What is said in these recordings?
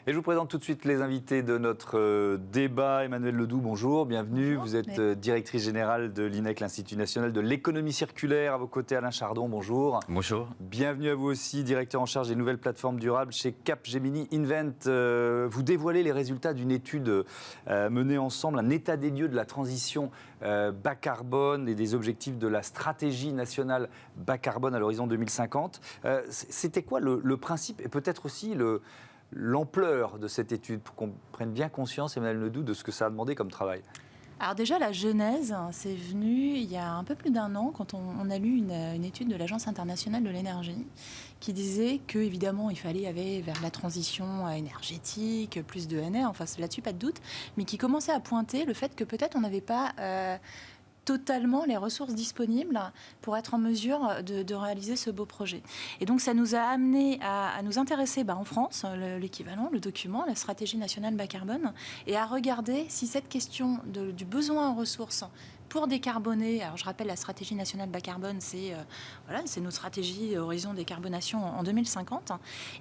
Et je vous présente tout de suite les invités de notre débat. Emmanuelle Ledoux, bonjour, bienvenue. Bonjour. Vous êtes directrice générale de l'INEC, l'Institut national de l'économie circulaire. À vos côtés, Alain Chardon, bonjour. Bonjour. Bienvenue à vous aussi, directeur en charge des nouvelles plateformes durables chez Capgemini Invent. Vous dévoilez les résultats d'une étude menée ensemble, un état des lieux de la transition bas carbone et des objectifs de la stratégie nationale bas carbone à l'horizon 2050. C'était quoi le principe et peut-être aussi l'ampleur de cette étude, pour qu'on prenne bien conscience, Emmanuelle Ledoux, de ce que ça a demandé comme travail? Alors déjà, la genèse, c'est venu il y a un peu plus d'un an, quand on a lu une étude de l'Agence internationale de l'énergie qui disait qu'évidemment, il fallait aller vers la transition énergétique, plus de NR, enfin là-dessus, pas de doute, mais qui commençait à pointer le fait que peut-être on n'avait pas totalement les ressources disponibles pour être en mesure de réaliser ce beau projet. Et donc ça nous a amené à nous intéresser en France, l'équivalent, le document, la stratégie nationale bas carbone, et à regarder si cette question du besoin en ressources pour décarboner, alors je rappelle la stratégie nationale bas carbone, c'est nos stratégies horizon décarbonation en 2050.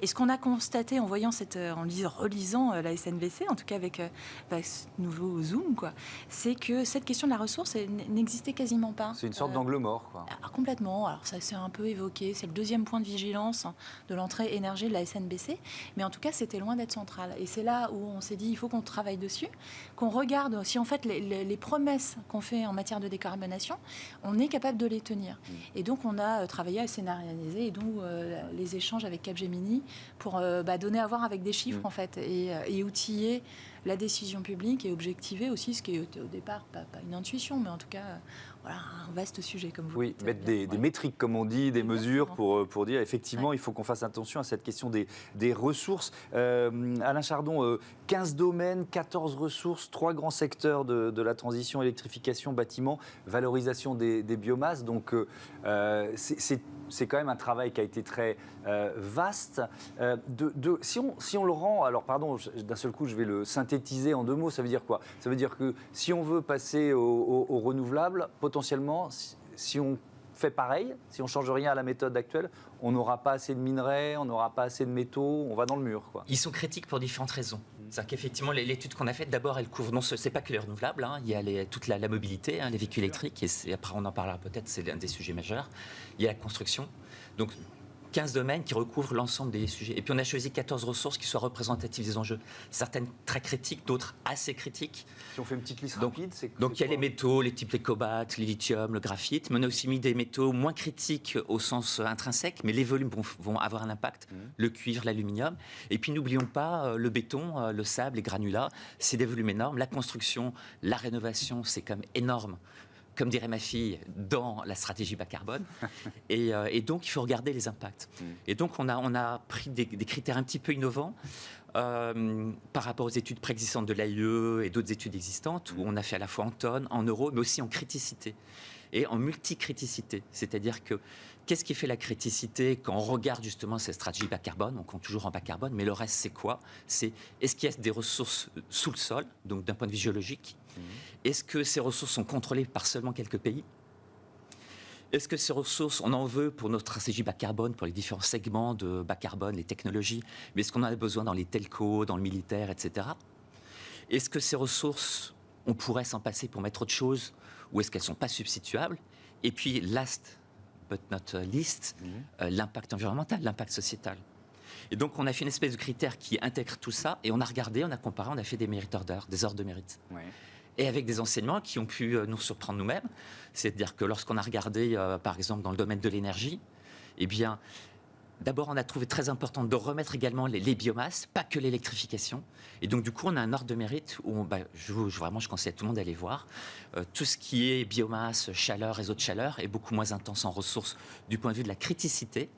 Et ce qu'on a constaté en voyant relisant la SNBC, en tout cas avec ce nouveau Zoom, c'est que cette question de la ressource n'existait quasiment pas. C'est une sorte d'angle mort, quoi. Alors, complètement. Alors ça s'est un peu évoqué. C'est le deuxième point de vigilance de l'entrée énergie de la SNBC. Mais en tout cas, c'était loin d'être central. Et c'est là où on s'est dit, il faut qu'on travaille dessus, qu'on regarde si en fait les promesses qu'on fait en matière de décarbonation, on est capable de les tenir. Et donc, on a travaillé à scénariser, et donc les échanges avec Capgemini pour donner à voir avec des chiffres, en fait, et outiller la décision publique et objectiver aussi ce qui est au départ pas une intuition, mais en tout cas un vaste sujet, comme vous dites. Oui, mettre des métriques, comme on dit, des mesures pour dire effectivement il faut qu'on fasse attention à cette question des ressources. Alain Chardon, 15 domaines, 14 ressources, 3 grands secteurs de la transition, électrification, bâtiment, valorisation des biomasses. Donc c'est quand même un travail qui a été très vaste. Si on le rend, alors pardon, d'un seul coup je vais le synthétiser en 2 mots, ça veut dire quoi? Ça veut dire que si on veut passer au renouvelable, potentiellement, si on fait pareil, si on ne change rien à la méthode actuelle, on n'aura pas assez de minerais, on n'aura pas assez de métaux, on va dans le mur, quoi. Ils sont critiques pour différentes raisons. C'est-à-dire qu'effectivement, l'étude qu'on a faite, d'abord, elle couvre, c'est pas que les renouvelables, il y a toute la mobilité, les véhicules électriques, et après on en parlera peut-être, c'est l'un des sujets majeurs. Il y a la construction. Donc, 15 domaines qui recouvrent l'ensemble des sujets. Et puis on a choisi 14 ressources qui soient représentatives des enjeux. Certaines très critiques, d'autres assez critiques. Si on fait une petite liste rapide, c'est donc il y a les métaux, les types les cobalt, le lithium, le graphite, mais on a aussi mis des métaux moins critiques au sens intrinsèque, mais les volumes vont avoir un impact, le cuivre, l'aluminium. Et puis n'oublions pas le béton, le sable, les granulats, c'est des volumes énormes. La construction, la rénovation, c'est quand même énorme, comme dirait ma fille, dans la stratégie bas carbone. Et donc, il faut regarder les impacts. Et donc, on a pris des critères un petit peu innovants par rapport aux études préexistantes de l'AIE et d'autres études existantes, où on a fait à la fois en tonnes, en euros, mais aussi en criticité et en multicriticité. C'est-à-dire que qu'est-ce qui fait la criticité quand on regarde justement cette stratégie bas carbone? On compte toujours en bas carbone, mais le reste, c'est quoi? Est-ce qu'il y a des ressources sous le sol, donc d'un point de vue géologique? Est-ce que ces ressources sont contrôlées par seulement quelques pays? Est-ce que ces ressources, on en veut pour notre stratégie bas carbone, pour les différents segments de bas carbone, les technologies, mais est-ce qu'on en a besoin dans les telcos, dans le militaire, etc. Est-ce que ces ressources, on pourrait s'en passer pour mettre autre chose, ou est-ce qu'elles ne sont pas substituables? Et puis, last but not least, l'impact environnemental, l'impact sociétal. Et donc, on a fait une espèce de critère qui intègre tout ça, et on a regardé, on a comparé, on a fait des merit orders, des ordres de mérite. Oui. Et avec des enseignements qui ont pu nous surprendre nous-mêmes. C'est-à-dire que lorsqu'on a regardé, par exemple, dans le domaine de l'énergie, eh bien, d'abord, on a trouvé très important de remettre également les biomasses, pas que l'électrification. Et donc, du coup, on a un ordre de mérite où, vraiment, je conseille à tout le monde d'aller voir. Tout ce qui est biomasse, chaleur, réseau de chaleur est beaucoup moins intense en ressources du point de vue de la criticité.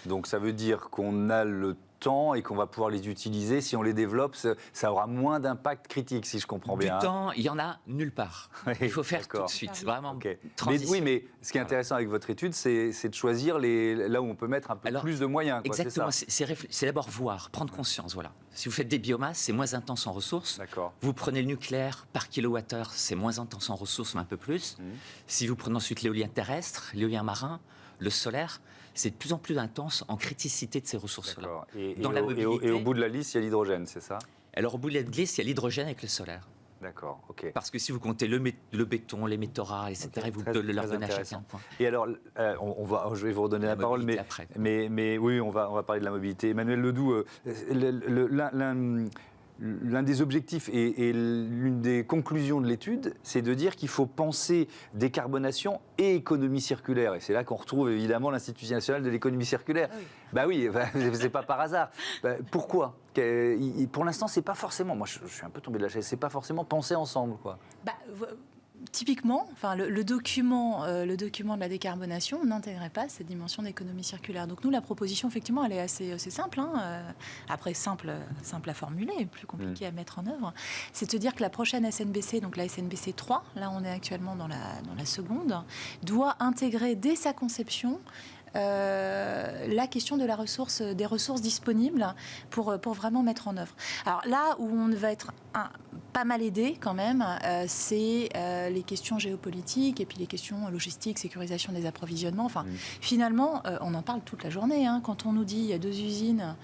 Donc, ça veut dire qu'on a le temps et qu'on va pouvoir les utiliser. Si on les développe, ça aura moins d'impact critique, si je comprends bien. Du temps, il n'y en a nulle part. Il faut faire tout de suite, vraiment. Oui, mais ce qui est intéressant avec votre étude, c'est de choisir là où on peut mettre un peu plus de moyens. Exactement, c'est d'abord voir, prendre conscience. Voilà. Si vous faites des biomasses, c'est moins intense en ressources. Vous prenez le nucléaire par kilowattheure, c'est moins intense en ressources, mais un peu plus. Si vous prenez ensuite l'éolien terrestre, l'éolien marin, le solaire, c'est de plus en plus intense en criticité de ces ressources-là. D'accord. Dans la mobilité, et au bout de la liste, il y a l'hydrogène, c'est ça? Alors au bout de la liste, il y a l'hydrogène avec le solaire. D'accord, ok. Parce que si vous comptez le béton, les métaux rares, etc., Okay, vous très, leur très donnez à intéressant. chacun un point. Et alors, je vais vous redonner la parole, mobilité après. mais oui, on va parler de la mobilité. Emmanuel Ledoux, l'un des objectifs et l'une des conclusions de l'étude, c'est de dire qu'il faut penser décarbonation et économie circulaire. Et c'est là qu'on retrouve évidemment l'Institut national de l'économie circulaire. Ah oui. Bah oui, c'est pas par hasard. Pourquoi? Pour l'instant, c'est pas forcément. Moi, je suis un peu tombé de la chaise. C'est pas forcément penser ensemble, quoi. Typiquement, enfin, le document de la décarbonation n'intégrait pas cette dimension d'économie circulaire. Donc nous, la proposition, effectivement, elle est assez simple. Après, simple à formuler, plus compliqué à mettre en œuvre. C'est de se dire que la prochaine SNBC, donc la SNBC 3, là on est actuellement dans la seconde, doit intégrer dès sa conception la question de des ressources disponibles pour vraiment mettre en œuvre. Alors là où on va être pas mal aidé quand même, c'est les questions géopolitiques et puis les questions logistiques, sécurisation des approvisionnements. Enfin, finalement, on en parle toute la journée. Quand on nous dit il y a 2 usines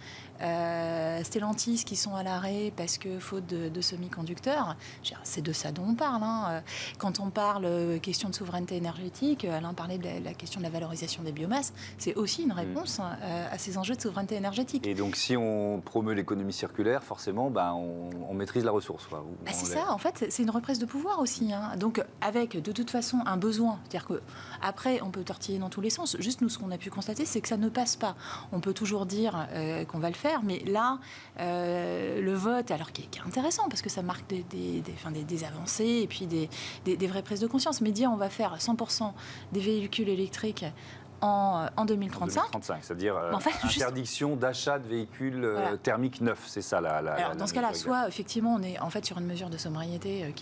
Stellantis qui sont à l'arrêt parce que faute de semi-conducteurs, c'est de ça dont on parle. Quand on parle question de souveraineté énergétique, Alain parlait de la question de la valorisation des biomasses, c'est aussi une réponse à ces enjeux de souveraineté énergétique. Et donc si on promeut l'économie circulaire, forcément, on maîtrise la ressource. C'est ça, en fait, c'est une reprise de pouvoir aussi. Donc avec de toute façon un besoin, c'est-à-dire qu'après on peut tortiller dans tous les sens, juste nous ce qu'on a pu constater c'est que ça ne passe pas. On peut toujours dire qu'on va le faire, mais là, le vote, alors qui est intéressant, parce que ça marque des avancées et puis des vraies prises de conscience, mais dire on va faire 100% des véhicules électriques en 2035. 2035, c'est-à-dire en fait, interdiction d'achat de véhicules thermiques neufs, c'est ça Alors dans ce cas-là, soit effectivement on est en fait sur une mesure de sobriété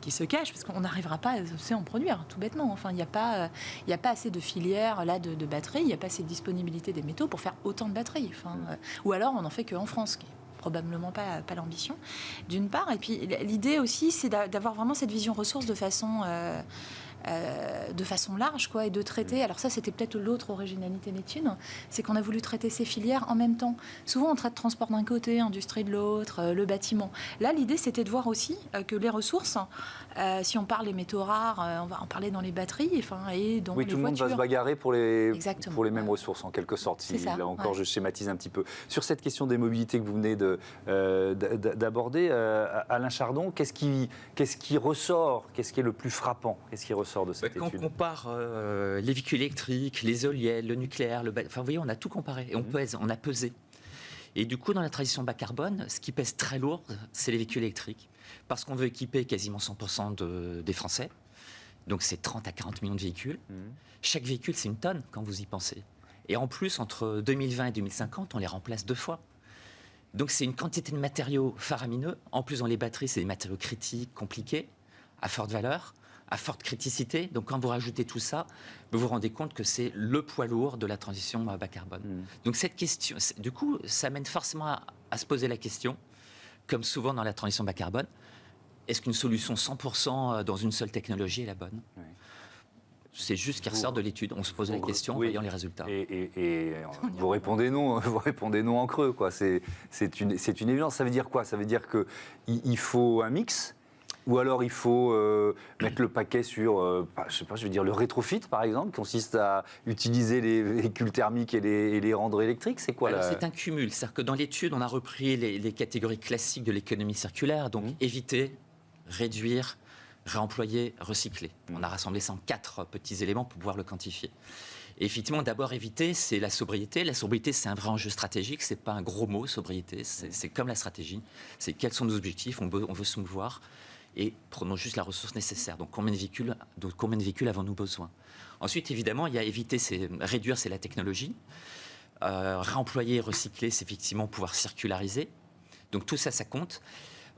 qui se cache, parce qu'on n'arrivera pas à en produire, tout bêtement. Enfin, il n'y a pas assez de filières là, de batteries, il n'y a pas assez de disponibilité des métaux pour faire autant de batteries. Ou alors on n'en fait qu'en France, qui est probablement pas l'ambition, d'une part. Et puis l'idée aussi, c'est d'avoir vraiment cette vision ressources de façon large, et de traiter. Alors ça, c'était peut-être l'autre originalité de l'étude, c'est qu'on a voulu traiter ces filières en même temps. Souvent, on traite transport d'un côté, industrie de l'autre, le bâtiment. Là, l'idée, c'était de voir aussi que les ressources, si on parle des métaux rares, on va en parler dans les batteries, et dans les voitures. Oui, tout le monde va se bagarrer pour les mêmes ressources, en quelque sorte. Là encore, je schématise un petit peu. Sur cette question des mobilités que vous venez d'aborder, Alain Chardon, qu'est-ce qui ressort? Qu'est-ce qui est le plus frappant? Qu'est-ce qui ressort de cette étude? Quand on compare les véhicules électriques, les éoliennes, le nucléaire, enfin vous voyez, on a tout comparé et on a pesé. Et du coup, dans la transition bas carbone, ce qui pèse très lourd, c'est les véhicules électriques. Parce qu'on veut équiper quasiment 100% des Français. Donc c'est 30 à 40 millions de véhicules. Chaque véhicule, c'est une tonne quand vous y pensez. Et en plus, entre 2020 et 2050, on les remplace 2 fois. Donc c'est une quantité de matériaux faramineux. En plus, dans les batteries, c'est des matériaux critiques, compliqués, à forte valeur, à forte criticité. Donc quand vous rajoutez tout ça, vous vous rendez compte que c'est le poids lourd de la transition bas carbone. Donc cette question, du coup, ça mène forcément à se poser la question, comme souvent dans la transition bas carbone, est-ce qu'une solution 100% dans une seule technologie est la bonne? C'est juste ce qui ressort de l'étude. On se pose la question en voyant les résultats. Et vous répondez non, en creux, quoi. C'est une évidence. Ça veut dire quoi? Ça veut dire qu'il faut un mix? Ou alors il faut mettre le paquet sur, le rétrofit par exemple, qui consiste à utiliser les véhicules thermiques et les rendre électriques. C'est quoi C'est un cumul. C'est-à-dire que dans l'étude, on a repris les catégories classiques de l'économie circulaire, donc éviter, réduire, réemployer, recycler. On a rassemblé ça en 4 petits éléments pour pouvoir le quantifier. Et effectivement, d'abord éviter, c'est la sobriété. La sobriété, c'est un vrai enjeu stratégique. C'est pas un gros mot, sobriété. C'est comme la stratégie. C'est quels sont nos objectifs. On veut se mouvoir. Et prenons juste la ressource nécessaire. Donc combien de véhicules avons-nous besoin? Ensuite, évidemment, il y a éviter, réduire, c'est la technologie. Réemployer, recycler, c'est effectivement pouvoir circulariser. Donc tout ça, ça compte.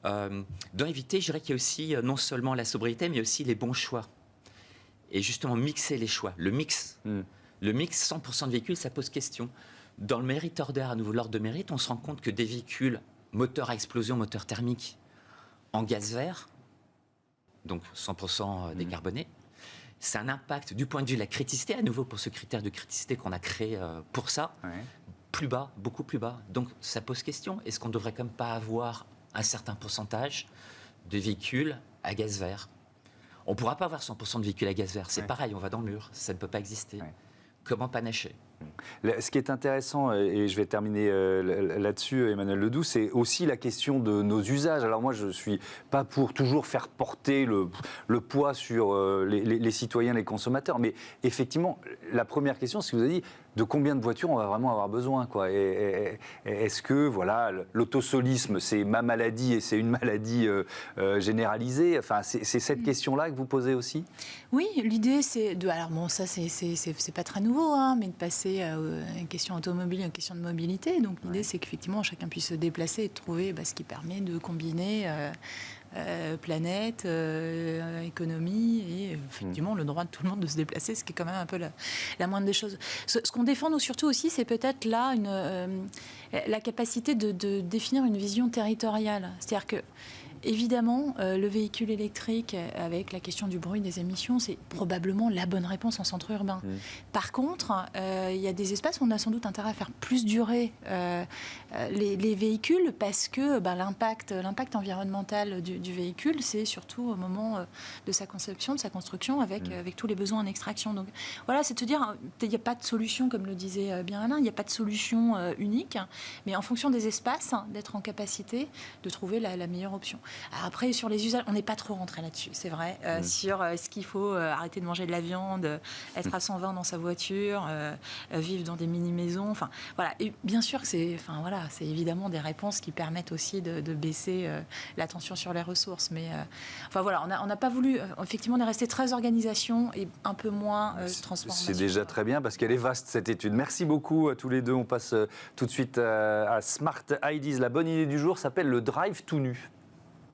Dans éviter, je dirais qu'il y a aussi non seulement la sobriété, mais aussi les bons choix. Et justement, mixer les choix. Le mix, 100% de véhicules, ça pose question. Dans le Merit Order, à nouveau l'ordre de mérite, on se rend compte que des véhicules moteur à explosion, moteur thermique, en gaz vert, donc 100% décarbonés, c'est un impact du point de vue de la criticité, à nouveau pour ce critère de criticité qu'on a créé pour ça, plus bas, beaucoup plus bas. Donc ça pose question. Est-ce qu'on ne devrait quand même pas avoir un certain pourcentage de véhicules à gaz vert? On ne pourra pas avoir 100% de véhicules à gaz vert. C'est pareil, on va dans le mur. Ça ne peut pas exister. Comment panacher? Ce qui est intéressant, et je vais terminer là-dessus, Emmanuel Ledoux, c'est aussi la question de nos usages. Alors moi, je ne suis pas pour toujours faire porter le poids sur les citoyens, les consommateurs, mais effectivement, la première question, c'est que vous avez dit, de combien de voitures on va vraiment avoir besoin, quoi. Et est-ce que, voilà, l'autosolisme, c'est ma maladie et c'est une maladie généralisée? Enfin, c'est cette question-là que vous posez aussi? Oui, l'idée, c'est de... Alors bon, ça, c'est pas très nouveau, hein, mais de passer à une question automobile, une question de mobilité. Donc l'idée, c'est qu'effectivement, chacun puisse se déplacer et trouver ce qui permet de combiner planète, économie et effectivement le droit de tout le monde de se déplacer, ce qui est quand même un peu la moindre des choses. Ce qu'on défend, nous, surtout aussi, c'est peut-être là la capacité de définir une vision territoriale. C'est-à-dire que évidemment, le véhicule électrique, avec la question du bruit, des émissions, c'est probablement la bonne réponse en centre urbain. Par contre, il y a des espaces où on a sans doute intérêt à faire plus durer les véhicules parce que l'impact environnemental du véhicule, c'est surtout au moment de sa conception, de sa construction, avec tous les besoins en extraction. Donc voilà, c'est de se dire, il n'y a pas de solution, comme le disait bien Alain, il n'y a pas de solution unique, mais en fonction des espaces, d'être en capacité de trouver la meilleure option. Alors après, sur les usages, on n'est pas trop rentré là-dessus, c'est vrai. Sur est-ce qu'il faut arrêter de manger de la viande, être à 120 dans sa voiture, vivre dans des mini-maisons. Enfin, voilà. Et bien sûr que c'est évidemment des réponses qui permettent aussi de baisser la tension sur les ressources. Mais enfin, voilà, on n'a pas voulu... effectivement, on est resté très organisation et un peu moins transformation. C'est déjà très bien parce qu'elle est vaste, cette étude. Merci beaucoup à tous les deux. On passe tout de suite à Smart Ideas. La bonne idée du jour s'appelle le drive tout nu.